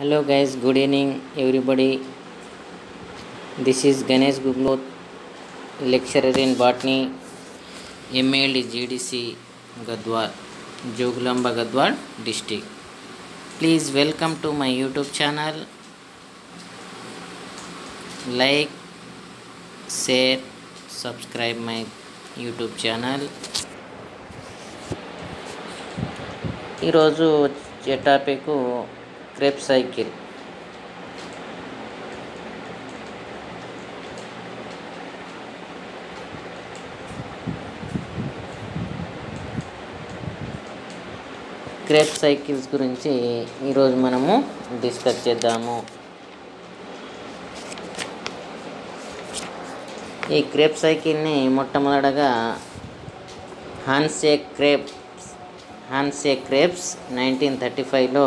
Hello guys, good evening everybody. This is Ganesh Guglot, lecturer in botany, MALD GDC Gadwal, Joglamba Gadwal district. Please welcome to my YouTube channel. Like, share, subscribe my YouTube channel. ఈరోజు వచ్చే topic crepe cycle. Crepe cycles గురించి ఈరోజు మనము discuss చేద్దాము. ఈ crepe సైకిల్ని మొట్టమొదటగా హాన్సే crepes 1935లో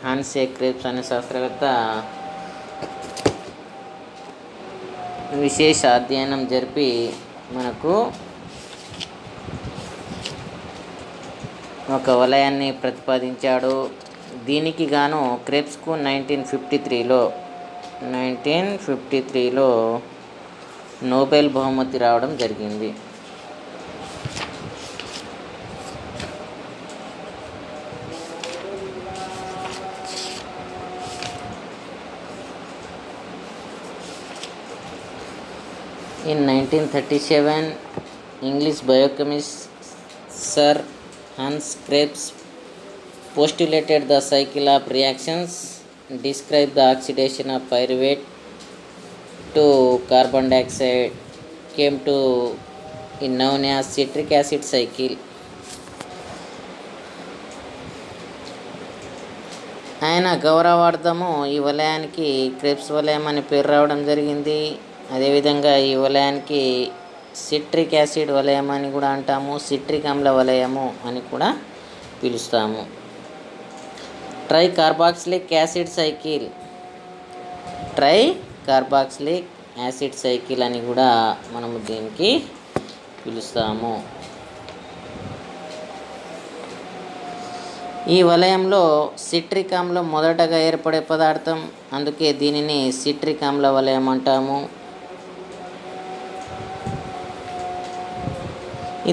హాన్సే crepes అనే శాస్త్రవేత్త విశేష అధ్యయనం జరిపి మనకు ఒక వలయాన్ని ప్రతిపాదించాడు. దీనికి గాను క్రెప్స్కు 1953లో నోబెల్ బహుమతి రావడం జరిగింది. In 1937, English biochemist Sir Hans Krebs postulated the cycle of reactions, described the oxidation of pyruvate to carbon dioxide, came to is known as citric acid cycle. ఆయన గౌరవార్థము ఈ వలయానికి క్రెప్స్ వలయం అని పేరు రావడం జరిగింది. అదేవిధంగా ఈ వలయానికి సిట్రిక్ యాసిడ్ వలయం అని కూడా అంటాము, సిట్రిక్ ఆమ్ల వలయము అని కూడా పిలుస్తాము. ట్రైకార్బాక్సిలిక్ యాసిడ్ సైకిల్ అని కూడా మనము దీనికి పిలుస్తాము. ఈ వలయంలో సిట్రిక్ ఆమ్లం మొదటగా ఏర్పడే పదార్థం, అందుకే దీనిని సిట్రిక్ ఆమ్ల వలయం అంటాము.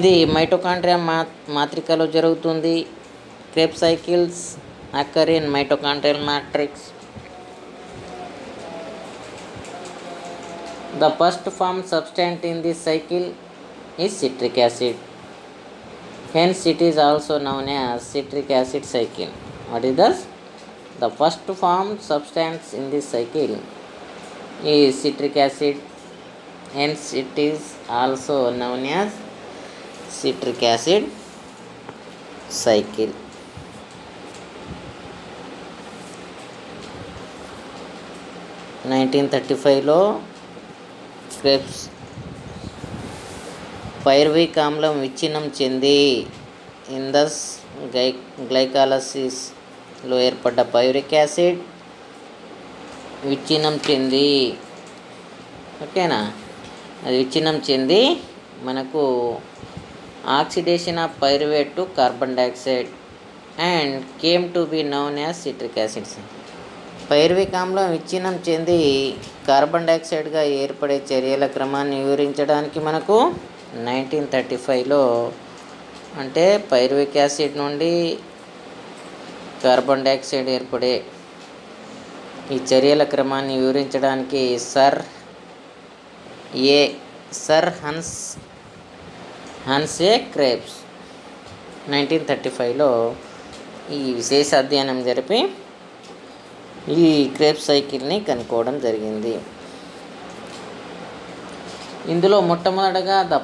ఇది మైటోకాండ్రియా మాత్రికలో జరుగుతుంది. Crepe cycles occur in mitochondrial matrix. The first formed substance in this cycle is citric acid. Hence it is also known as citric acid cycle. What is this? The first formed substance in this cycle is citric acid. Hence it is also known as citric acid cycle. 1935లో Krebs pyruvic ఆమ్లం విచ్ఛిన్నం చెంది ఇందస్ గ్లైకాలసిస్లో ఏర్పడ్డ pyruvic acid విచ్ఛిన్నం చెంది ఓకేనా అది విచ్ఛిన్నం చెంది మనకు oxidation of pyruvate to carbon dioxide and came to be known as citric acids. Pyruvic ఆమ్లం విచ్ఛిన్నం చెంది కార్బన్ డైఆక్సైడ్గా ఏర్పడే చర్యల క్రమాన్ని వివరించడానికి మనకు 1935లో అంటే పైరువిక్ యాసిడ్ నుండి కార్బన్ డైఆక్సైడ్ ఏర్పడే ఈ చర్యల క్రమాన్ని వివరించడానికి సర్ హాన్సే క్రేప్స్ 1935లో ఈ విశేష అధ్యయనం జరిపి ఈ క్రెప్ సైకిల్ని కనుక్కోవడం జరిగింది. ఇందులో మొట్టమొదటగా the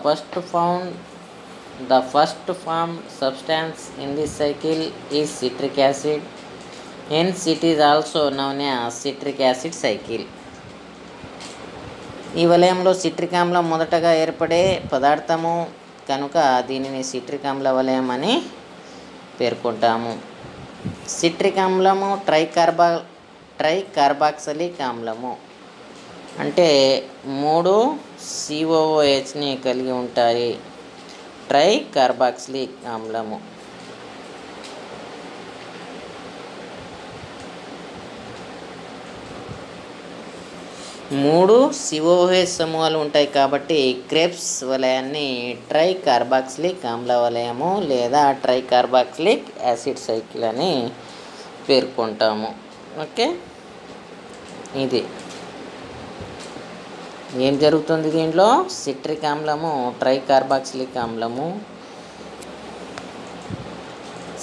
first form substance in this cycle is citric acid. Hence it is also known as citric acid cycle. ఈ వలయంలో సిట్రిక్ ఆమ్లం మొదటగా ఏర్పడే పదార్థము కనుక దీనిని సిట్రిక్ ఆమ్ల వలయం అని పేర్కొంటాము. సిట్రిక్ ఆమ్లము ట్రైకార్బాక్సిలిక్ ఆమ్లము అంటే 3 COOHని కలిగి ఉంటాయి. ట్రై కార్బాక్సిలిక్ ఆమ్లము. మూడు COOH సమూహాలు ఉంటాయి కాబట్టి క్రెబ్స్ వలయాన్ని ట్రై కార్బాక్సిలిక్ ఆమ్ల వలయము లేదా ట్రై కార్బాక్సిలిక్ యాసిడ్ సైకిల్ అని పేర్కొంటాము. ఓకే, ఇది ఏం జరుగుతుంది దీంట్లో? సిట్రిక్ ఆమ్లము ట్రై కార్బాక్సిలిక్ ఆమ్లము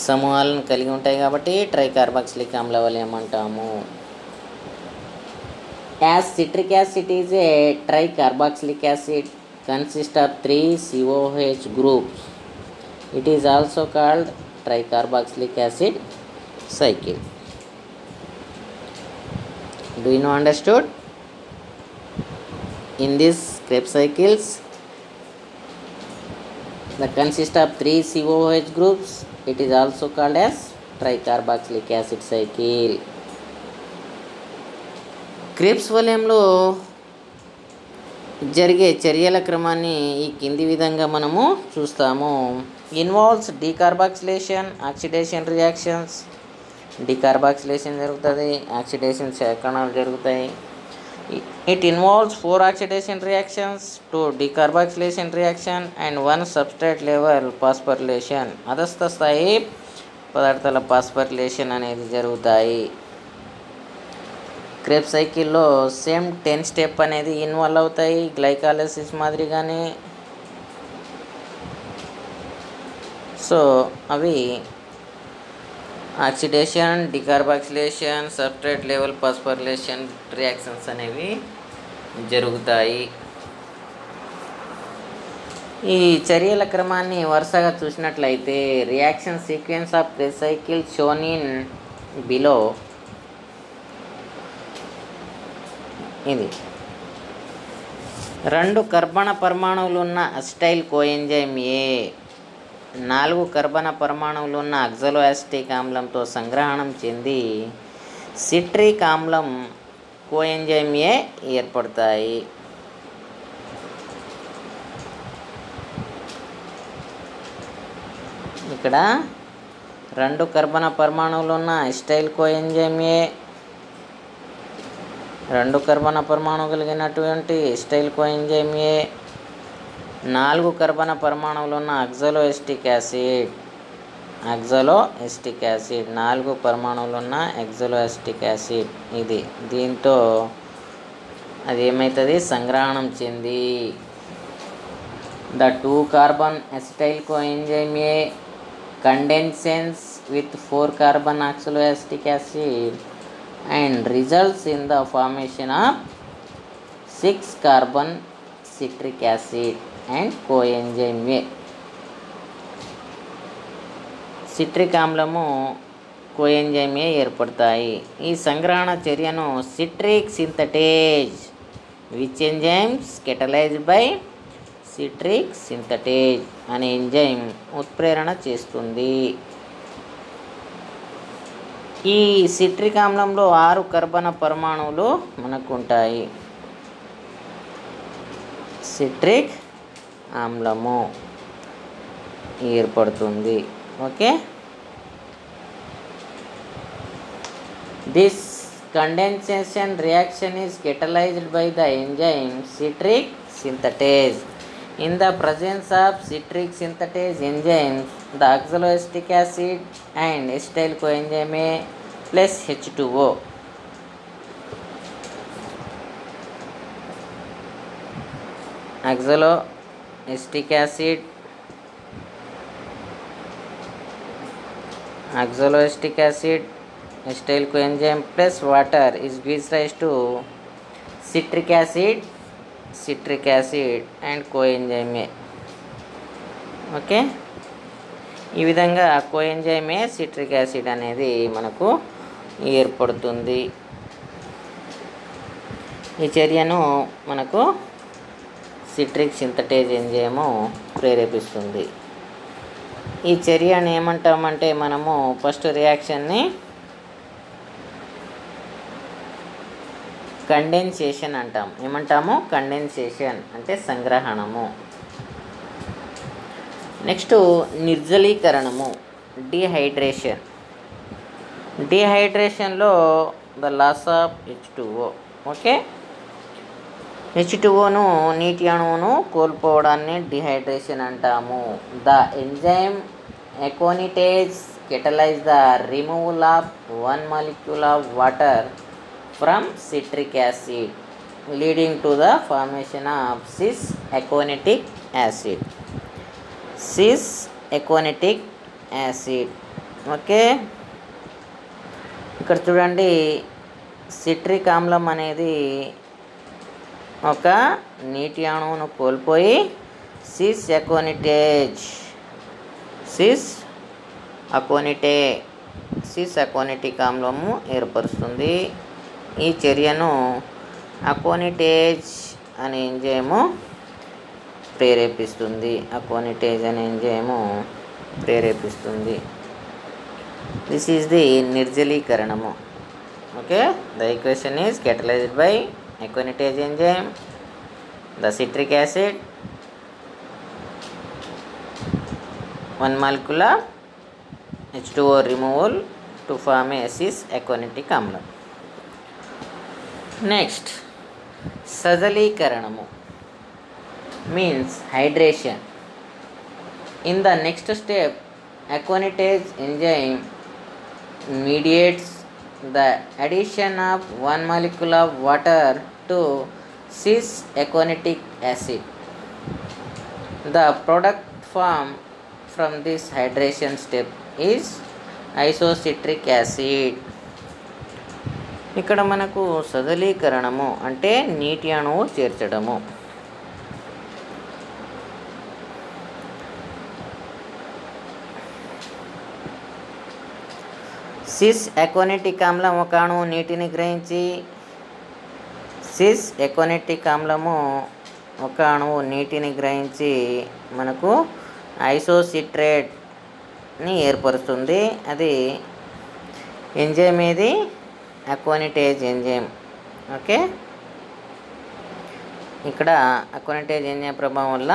సమూహాలను కలిగి ఉంటాయి కాబట్టి ట్రై కార్బాక్సిలిక్ ఆమ్ల వలయం అంటాము. As citric acid is a tricarboxylic acid consist of 3 COOH groups, it is also called tricarboxylic acid cycle. Do you know understood? In this Krebs cycles that consist of 3 COOH groups, it is also called as tricarboxylic acid cycle. Krebs వలయంలో జరిగే చర్యల క్రమాన్ని ఈ కింది విధంగా మనము చూస్తాము. Involves decarboxylation, oxidation reactions. Decarboxylation జరుగుతుంది, ఆక్సిడేషన్ సేకరణలు జరుగుతాయి. It involves 4 oxidation reactions, 2 decarboxylation reaction and 1 substrate level phosphorylation. అధస్థ స్థాయి పదార్థాల పాస్పరిలేషన్ అనేది జరుగుతాయి. క్రెబ్స్ సైకిల్లో సేమ్ 10 స్టెప్ అనేది ఇన్వాల్వ్ అవుతాయి గ్లైకాలసిస్ మాదిరిగానే. సో అవి oxidation, decarboxylation, substrate level phosphorylation reactions అనేవి జరుగుతాయి. ఈ చర్యల క్రమాన్ని వరుసగా చూసినట్లయితే reaction sequence of Krebs cycle shown in below. ఇది 2 కర్బన పరమాణువులు ఉన్న అసిటైల్ కోఎంజైమ్ ఏ 4 కర్బన పరమాణువులు ఉన్న ఆక్సాలోఅసిటిక్ ఆమ్లంతో సంగ్రహణం చెంది సిట్రిక్ ఆమ్లం కోఎంజైమ్ ఏ ఏర్పడతాయి. ఇక్కడ 2 కర్బన పరమాణువులు ఉన్న అసిటైల్ కోఎంజైమ్ ఏ, 2 కర్బన పరమాణువు కలిగినటువంటి అసిటైల్ కోఎంజైమ్ ఏ, 4 కర్బన పరమాణువులు ఉన్న ఆక్సాలోఎసిటిక్ యాసిడ్, 4 పరమాణువులు ఉన్న ఆక్సాలోఎసిటిక్ యాసిడ్. ఇది దీంతో అది ఏమవుతుంది? సంగ్రహణం చెంది the 2 carbon acetyl coenzyme A condenses with 4 carbon oxaloacetic acid and results in the formation of 6 carbon citric acid and coenzyme A. Citric ఆమ్లము కోఎంజైమ్ ఏ ఏర్పడతాయి. ఈ సంగ్రహణ చర్యను citric synthetase which enzymes catalysed by citric synthetase అనే enzyme ఉత్ప్రేరణ చేస్తుంది. ఈ citric ఆమ్లంలో 6 కర్బన పరమాణువులు మనకు ఉంటాయి. సిట్రిక్ ఆమ్లము ఏర్పడుతుంది. Okay, this condensation reaction is catalyzed by the enzyme citric synthetase. In the presence of citric synthetase enzymes, the oxaloacetic acid and acetyl coenzyme A plus H2O oxaloacetic acid, acetyl coenzyme plus water is gives rise to citric acid and coenzyme A. Okay, ఈ విధంగా coenzyme ఏ citric acid అనేది మనకు ఏర్పడుతుంది. ఈ చర్యను మనకు citric synthetase enzyme ప్రేరేపిస్తుంది. ఈ చర్యను ఏమంటామంటే మనము ఫస్ట్ రియాక్షన్ని కండెన్సేషన్ అంటాం. ఏమంటాము? కండెన్సేషన్ అంటే సంగ్రహణము. నెక్స్ట్ నిర్జలీకరణము, డీహైడ్రేషన్. డీహైడ్రేషన్లో the loss of H2O. Okay, H2Oను నీటి అణువును కోల్పోవడాన్ని డిహైడ్రేషన్ అంటాము. The enzyme aconitase catalyse the removal of 1 molecule of water from citric acid leading to the formation of cis aconitic acid. cis aconitic acid. Okay, ఇక్కడ చూడండి, citric ఆమ్లం అనేది ఒక నీటి అణువును కోల్పోయి సిస్ అకోనిటిక్ ఆమ్లము ఏర్పరుస్తుంది. ఈ చర్యను అకోనిటేజ్ అనే ఎంజైము ప్రేరేపిస్తుంది. దిస్ ఈజ్ ది నిర్జలీకరణము. Okay, the equation is catalyzed by aconitase enzyme, the citric acid, 1 molecule of H2O removal to form a cis aconitic amla. Next, సజలీకరణము means hydration. In the next step, aconitase enzyme mediates the addition of 1 molecule of water to cis aconitic acid. The product formed from this hydration step is isocitric acid. ఇక్కడ మనకు సజలీకరణము అంటే నీటి అణువు చేర్చడము. Sys ఎకోనిటిక్ ఆమ్లం ఒక అణువు నీటిని గ్రహించి మనకు ఐసోసిట్రేట్ని ఏర్పరుస్తుంది. అది ఎంజైమ్ ఏది? అకోనిటేజ్ ఎంజైమ్. ఓకే, ఇక్కడ అకోనిటేజ్ ఎంజైమ్ ప్రభావం వల్ల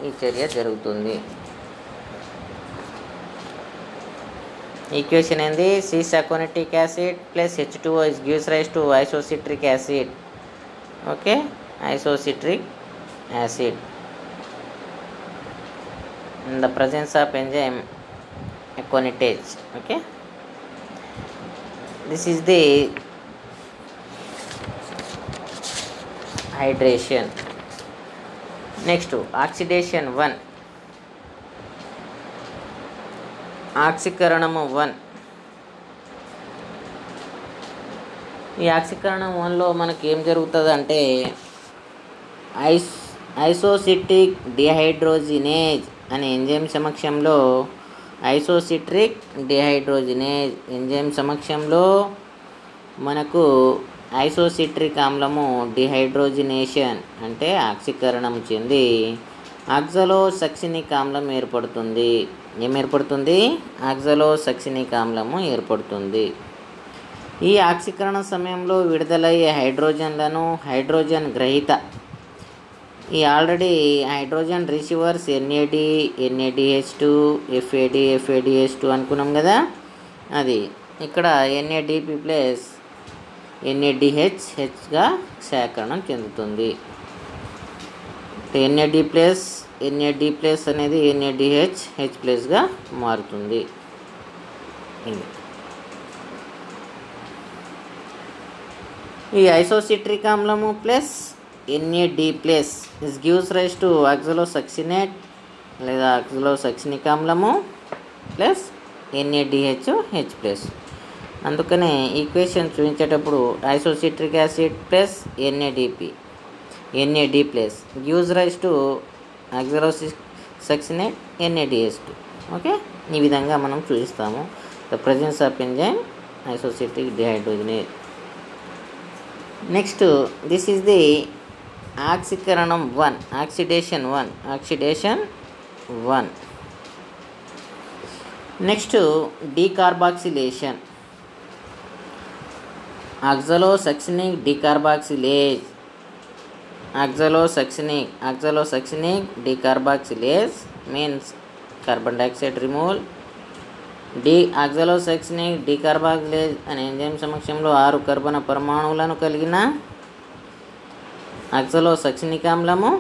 ఈ చర్య జరుగుతుంది. ఈక్వేషన్ ఏంది? Cis aconitic acid plus H2O gives rise to isocitric acid. Okay, isocitric acid in the presence of enzyme aconitase. Okay, this is the hydration. Next, oxidation 1. ఆక్సీకరణము 1. ఈ ఆక్సీకరణం 1లో మనకి ఏం జరుగుతుంది అంటే ఐసోసిట్రిక్ డిహైడ్రోజినేజ్ అనే ఎంజైమ్ సమక్షంలో మనకు ఐసోసిట్రిక్ ఆమ్లము డిహైడ్రోజినేషన్ అంటే ఆక్సీకరణం చెంది ఆక్సలోసక్సినిక్ ఆమ్లం ఏర్పడుతుంది. ఆక్సలోసక్సినిక్ ఆమ్లము ఏర్పడుతుంది. ఈ ఆక్సీకరణ సమయంలో విడుదలయ్యే హైడ్రోజన్లను హైడ్రోజన్ గ్రహీత, ఈ already hydrogen receivers NAD, NADH2, FADH2 అనుకున్నాం కదా, అది ఇక్కడ NADP ప్లస్ NADHగా సేకరణం చెందుతుంది. NAD ప్లస్ అనేది NADH ప్లస్గా మారుతుంది. ఈ ఐసోసిట్రిక్ ఆమ్లము plus NAD plus gives rise to oxalosuccinate లేదా ఆక్సలోసక్సినిక్ ఆమ్లము ప్లస్ NADH ప్లస్. అందుకనే ఈక్వేషన్ చూపించేటప్పుడు isocitric acid plus NAD plus gives rise to oxalosuccinate NADH2. Okay, ఈ విధంగా మనం చూపిస్తాము the presence of enzyme isocitric dehydrogenase. Next, this is the ఆక్సీకరణం 1, oxidation 1. Next, decarboxylation. oxalosuccinic decarboxylase. Oxalosuccinic decarboxylase means carbon dioxide removal. Oxalosuccinic decarboxylase అనే enzyme సమక్షంలో 6 కర్బన పరమాణువులను కలిగిన ఆక్సలోసక్సినిక్ ఆమ్లము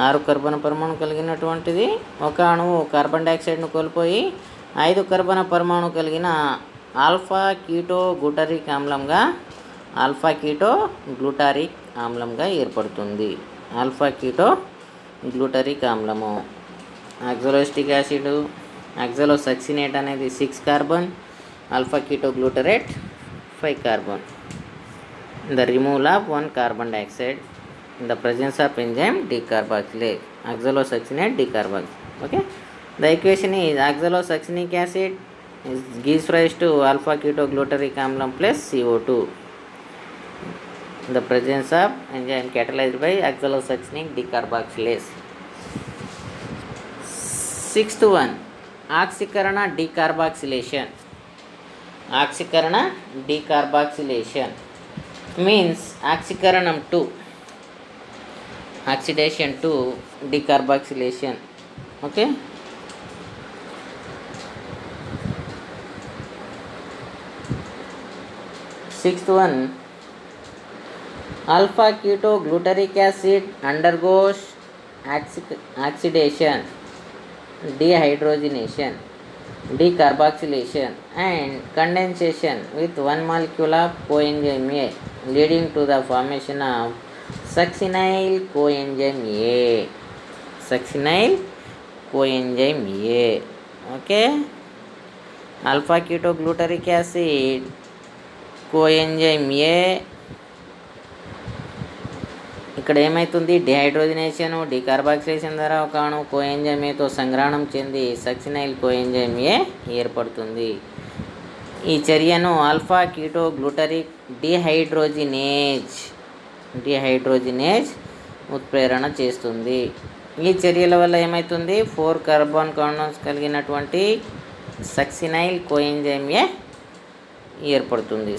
6 కర్బన పరమాణు కలిగినటువంటిది. ఒక అణువు కార్బన్ డైఆక్సైడ్ను కోల్పోయి 5 కర్బన పరమాణు కలిగిన ఆల్ఫా కీటో గ్లూటారిక్ ఆమ్లంగా ఏర్పడుతుంది. Alpha keto గ్లూటారిక్ ఆమ్లము. ఆక్సలోసక్సినేట్ అనేది 6 carbon, alpha keto గ్లూటరేట్ 5 carbon. The removal of 1 carbon dioxide in the presence of enzyme decarboxylase. Oxalosuccinate decarboxylase. Okay. The equation is oxalosuccinic acid gives rise to alpha ketoglutarate amlam plus CO2. The presence of enzyme catalyzed by oxalosuccinic decarboxylase. Sixth one, oxykarana decarboxylation means oxykaranam 2 oxidation to decarboxylation. Okay. Sixth one, alpha ketogluteric acid undergoes oxidation, dehydrogenation, decarboxylation and condensation with one molecule of coenzyme A, leading to the formation of succinyl coenzyme A. Okay. Alpha ketogluteric acid coenzyme A ఇక్కడ ఏమవుతుంది, డిహైడ్రోజనేషన్ decarboxylation ద్వారా ఒక అణువు coenzyme ఏతో సంగ్రహణం చెంది succinyl coenzyme ఏ ఏర్పడుతుంది. ఈ చర్యను ఆల్ఫా కీటోగ్లూటరిక్ డిహైడ్రోజినేజ్ ఉత్ప్రేరణ చేస్తుంది. ఈ చర్యల వల్ల ఏమవుతుంది, 4 కార్బన్ కాంపౌండ్స్ కలిగినటువంటి సక్సినైల్ కోఎంజైమ్ ఏ ఏర్పడుతుంది.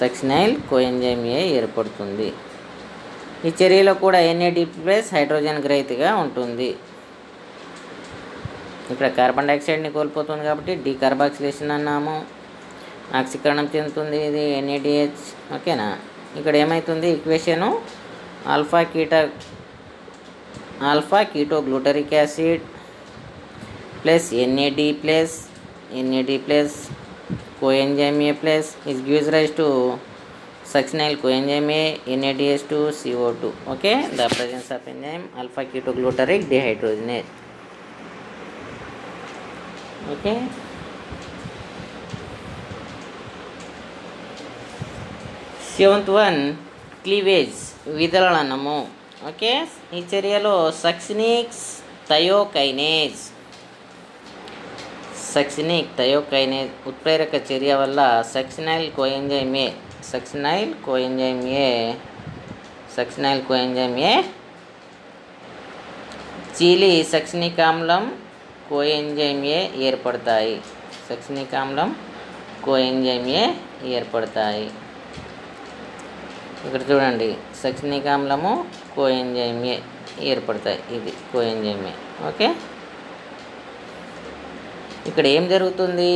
సక్సినైల్ కోఎంజైమ్ ఏ ఏర్పడుతుంది. ఈ చర్యలో కూడా NAD+ హైడ్రోజన్ గ్రహీతగా ఉంటుంది. ఇక్కడ కార్బన్ డైఆక్సైడ్ని కోల్పోతుంది కాబట్టి డీకార్బాక్సిలేషన్ అన్నాము. ఆక్సీకరణం చెందుతుంది, ఇది NADH. ఓకేనా. ఇక్కడ ఏమవుతుంది, equation alpha ketoglutaric acid plus NAD plus coenzyme A plus is gives rise to succinyl coenzyme A, NADH2, CO2. Okay, the presence of enzyme alpha ketogluteric dehydrogenase. Okay. Seventh one, cleavage విదలనము. Okay. ఈ చర్యలో succinic thiokinase ఉత్ప్రేరక చర్య వల్ల succinyl coenzyme A చీలి succinic ఆమ్లం coenzyme A ఏర్పడతాయి. ఇక్కడ చూడండి, సక్సినిక్ ఆమ్లము కోఎంజైమ్ ఏ ఏర్పడతాయి. ఇది కోఎంజైమ్ ఏ. ఓకే. ఇక్కడ ఏం జరుగుతుంది,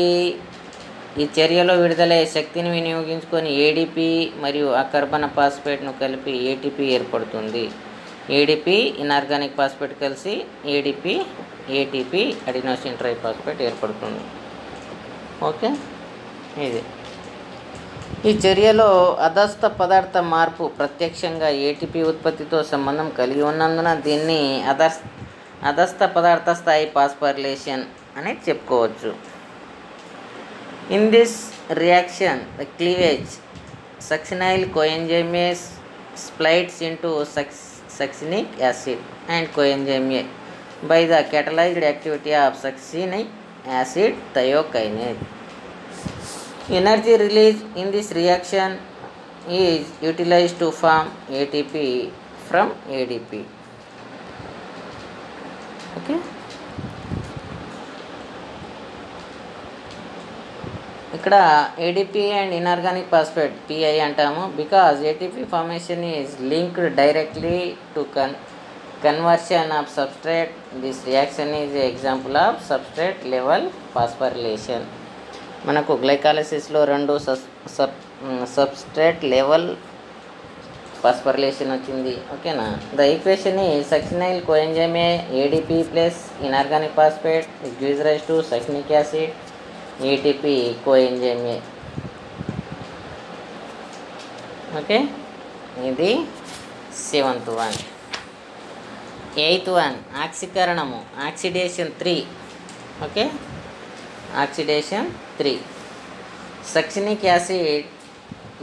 ఈ చర్యలో విడుదలయ్యే శక్తిని వినియోగించుకొని ADP మరియు అకర్బన ఫాస్ఫేట్ను కలిపి ATP ఏర్పడుతుంది. ADP ఇనార్గానిక్ ఫాస్ఫేట్ కలిసి ATP అడినోసిన్ ట్రైఫాస్ఫేట్ ఏర్పడుతుంది. ఓకే. ఇది ఈ చర్యలో అధస్థ పదార్థ మార్పు ప్రత్యక్షంగా ATP ఉత్పత్తితో సంబంధం కలిగి ఉన్నందున దీన్ని అధస్థ పదార్థ స్థాయి ఫాస్ఫోరిలేషన్ అని చెప్పుకోవచ్చు. In this reaction the cleavage succinyl coenzyme A splites into succinic acid and coenzyme A by the catalyzed activity of succinic acid thiokinase. Energy released in this reaction is utilized to form ATP from ADP. Okay. ఇక్కడ ADP and inorganic phosphate PI అంటాము because ATP formation is linked directly to conversion of substrate. This reaction is an example of substrate level phosphorylation. మనకు గ్లైకాలసిస్లో రెండు substrate level phosphorylation వచ్చింది. ఓకేనా. The equation ఈ succinyl coenzyme ADP plus inorganic phosphate gives rise to succinic acid ATP coenzyme. Okay, ఇది 7th one. 8th one ఆక్సీకరణము oxidation 3. Okay, oxidation 3. Succinic acid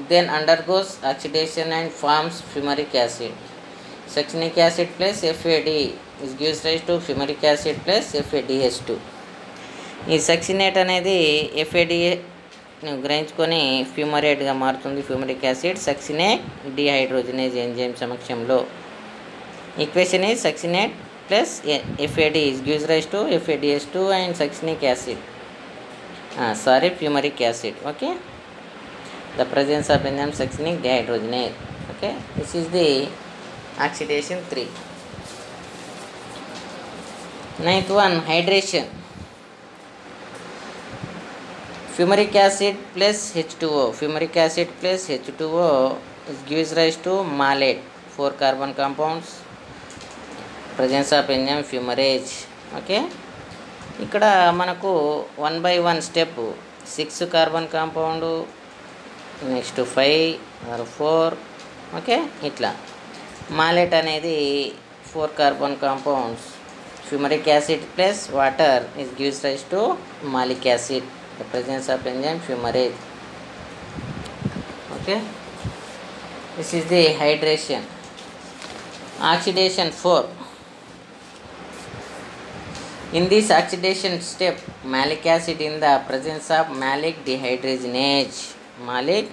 then undergoes oxidation and forms fumaric acid. Succinic acid plus FAD gives rise to fumaric acid plus FADH2. ఈ succinate అనేది FAD గ్రహించుకొని ఫ్యూమరేట్గా మారుతుంది, fumaric acid. Succinate dehydrogenase enzyme సమక్షంలో. Equation is succinate plus FAD gives rise to FADH2 and succinic acid. Fumaric acid. Okay, the presence of enzyme succinic dehydrogenase. Okay, this is the oxidation 3. 9th one hydration. Fumaric acid plus H2O. Fumaric acid plus H2O gives rise to malate, 4 carbon compounds. Presence of enzyme fumarase. Okay, ఇక్కడ మనకు 1 by 1 step 6 carbon compound, next 5 or 4. Okay, ఇట్లా malate అనేది 4 carbon compounds. Fumaric acid plus water is gives rise to malic acid. The presence of enzyme fumarase. Okay, this is the hydration. Oxidation 4. In this oxidation step, malic acid in the presence of malic dehydrogenase. Malic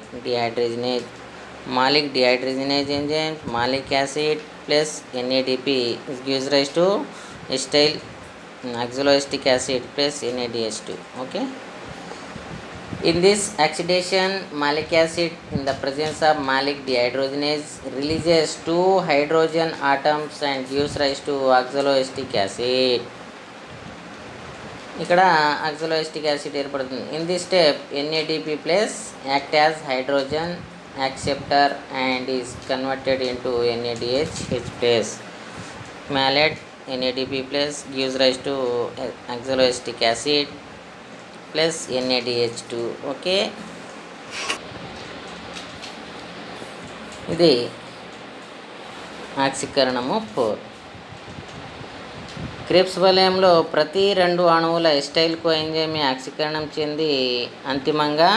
enzyme, malic acid plus NADP gives rise to acetyl oxaloacetic acid plus NADH2. Okay. In this oxidation, malic acid in the presence of malic dehydrogenase releases 2 hydrogen atoms and gives rise to oxaloacetic acid. ఇక్కడ oxaloacetic acid ఏర్పడుతుంది. In this step NADP plus act as hydrogen acceptor and is converted into NADH plus. Malate NADP plus gives rise to oxaloacetic acid plus NADH2. Okay, ఇది ఆక్సీకరణము 4. క్రిప్స్ వలయంలో ప్రతి 2 అణువుల ఎస్టైల్ coenzyme ఆక్సీకరణం చెంది అంతిమంగా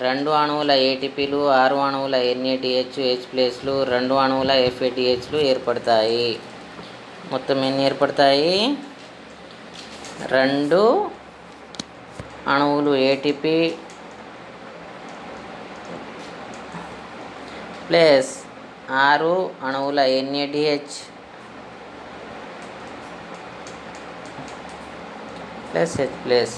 2 అణువుల ATPలు, 6 అణువుల NADH H+లు, 2 అణువుల FADHలు ఏర్పడతాయి. మొత్తం ఎన్ని ఏర్పడతాయి? 2 అణువులు ATP ప్లస్ 6 అణువుల NADH ప్లస్ H ప్లస్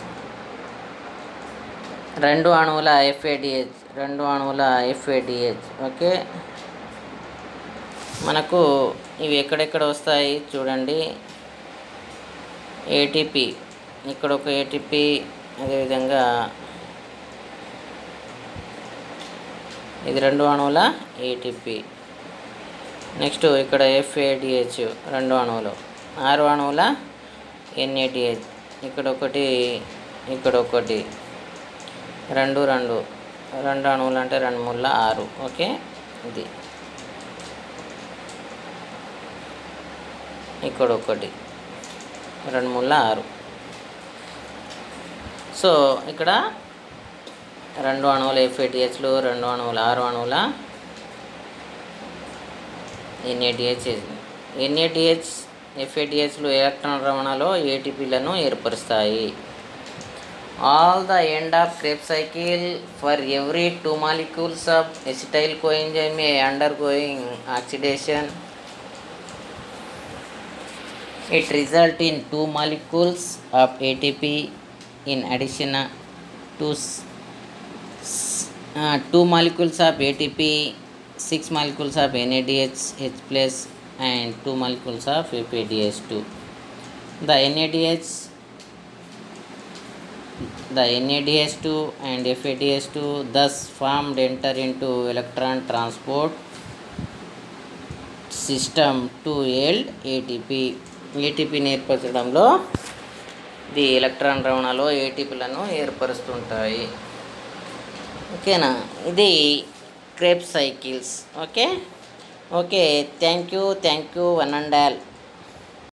2 అణువుల FADH, 2 అణువుల FADH. ఓకే, మనకు ఇవి ఎక్కడెక్కడ వస్తాయి చూడండి. ATP, ఇక్కడ ఒక ATP, అదేవిధంగా ఇది 2 అణువుల ATP. నెక్స్ట్ ఇక్కడ FADH 2 అణువులు, 6 అణువుల NADH, ఇక్కడ ఒకటి, ఇక్కడ ఒకటి, 2 అణువులు అంటే 2 3 6. ఓకే, ఇది ఇక్కడ ఒకటి, 2 3 6. సో ఇక్కడ 2 అణువుల FADHలు, 2 అణువుల 6 అణువుల NADH. NADH FADHలు ఎలక్ట్రాన్ రవాణాలో ATPలను ఏర్పరుస్తాయి. All the end of Krebs cycle for every 2 molecules of acetyl coenzyme undergoing oxidation It results in two molecules of ATP in addition to two molecules of ATP, six molecules of NADH H plus, and two molecules of FADH2. The NADH2 and FADH2 thus formed enter into electron transport system to yield ATP. ఏటీపీని ఏర్పరచడంలో ఇది electron రవాణాలో ఏటీపీలను ఏర్పరుస్తుంటాయి. ఓకేనా, ఇది Krebs cycles. Okay thank you one and all.